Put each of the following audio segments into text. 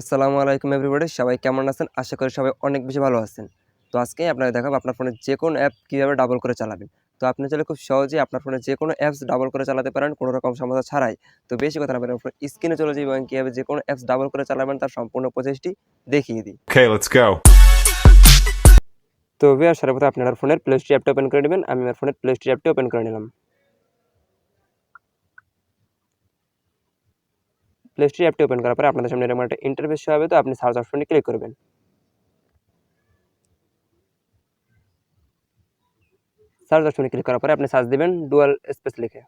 আসসালামু আলাইকুম এভরিবডি, সবাই কেমন আছেন? আশা করি সবাই অনেক বেশি ভালো আছেন। তো আজকে আপনাদের দেখাবো আপনার ফোনে যেকোনো অ্যাপ কীভাবে ডাবল করে চালাবেন। তো আপনি চাইলে খুব সহজেই আপনার ফোনে যেকোনো অ্যাপস ডাবল করে চালাতে পারেন কোনো রকম সমস্যা ছাড়াই। তো বেশি কথা না বলে আপনার স্ক্রিনে চলে যাই এবং কীভাবে যেকোনো অ্যাপস ডাবল করে চালাবেন তার সম্পূর্ণ প্রসেসটি দেখিয়ে দিই। Okay, let's go. তো ভিউয়ার্স, সর্বপ্রথম আপনার ফোনের প্লে স্টোর অ্যাপটা ওপেন করে নেবেন। আমি আমার ফোনের প্লে স্টোর অ্যাপটি ওপেন করে নিলাম। প্লে স্টোর অ্যাপটি ওপেন করার পরে আপনাদের সামনে এরকম একটা ইন্টারফেস শো হবে। তো আপনি সার্চ অপশনে ক্লিক করবেন। সার্চ অপশনে ক্লিক করার পরে আপনি সার্চ দিবেন ডুয়াল স্পেস লিখে।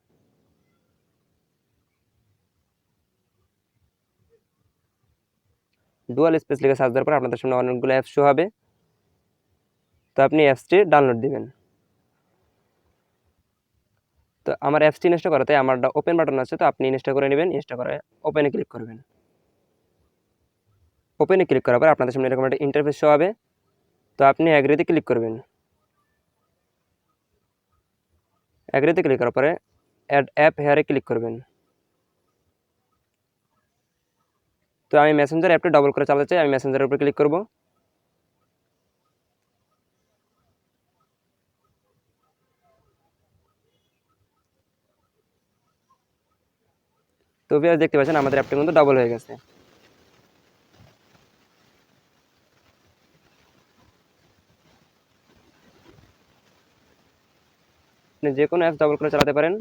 ডুয়াল স্পেস লিখে সার্চ দেওয়ার পর আপনাদের সামনে অনেকগুলো অ্যাপস শো হবে। তো আপনি অ্যাপসটি ডাউনলোড দিবেন। তো আমার অ্যাপসটি ইনস্টল করাতে আমার ওপেন বাটন আছে, তো আপনি ইনস্টল করে নেবেন। ইনস্টল করে ওপেনে ক্লিক করবেন। ওপেনে ক্লিক করার পর আপনাদের সামনে এরকম একটা ইন্টারফেস শো হবে। তো আপনি অ্যাগ্রিতে ক্লিক করবেন। অ্যাগ্রিতে ক্লিক করার পরে অ্যাড অ্যাপ হেয়ারে ক্লিক করবেন। তো আমি মেসেঞ্জার অ্যাপটা ডাবল করে চালাতে চাই, আমি মেসেঞ্জারের উপরে ক্লিক করব। তো ভিউয়ার্স, দেখতে পাচ্ছেন আমাদের অ্যাপটা কিন্তু ডাবল হয়ে গেছে। আপনি যে কোনো অ্যাপস ডাবল করে চালাতে পারেন।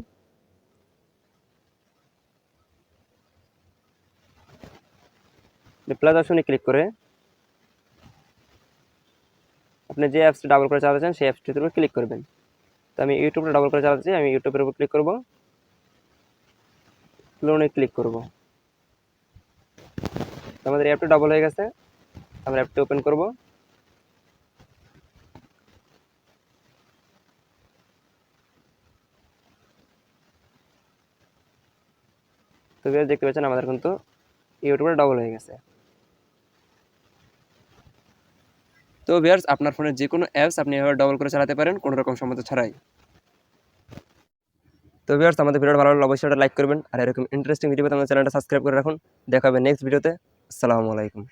প্লাস অপশনে ক্লিক করে আপনি যে অ্যাপসটা ডাবল করে চালাতে চান সেই অ্যাপসটির উপর ক্লিক করবেন। তো আমি ইউটিউবটা ডাবল করে চালাতে চাই, আমি ইউটিউবের উপর ক্লিক করব। ক্লোনে ক্লিক করব। তো আমাদের অ্যাপটা ডাবল হয়ে গেছে। আমরা অ্যাপটা ওপেন করব। তো ভিউয়ার্স, দেখতে পাচ্ছেন আমাদের কিন্তু ইউটিউবে ডাবল হয়ে গেছে। তো ভিউয়ার্স, আপনার ফোনে যে কোনো অ্যাপস আপনি এভাবে ডাবল করে চালাতে পারেন কোনো রকম সমস্যা ছাড়াই। তো ভিউয়ার্স, আমাদের ভিডিওটা ভালো লাগলে অবশ্যই একটা লাইক করবেন, আর এরকম ইন্টারেস্টিং ভিডিও পেতে আমাদের চ্যানেলটা সাবস্ক্রাইব করে রাখুন। দেখা হবে নেক্সট ভিডিওতে। আসসালামু আলাইকুম।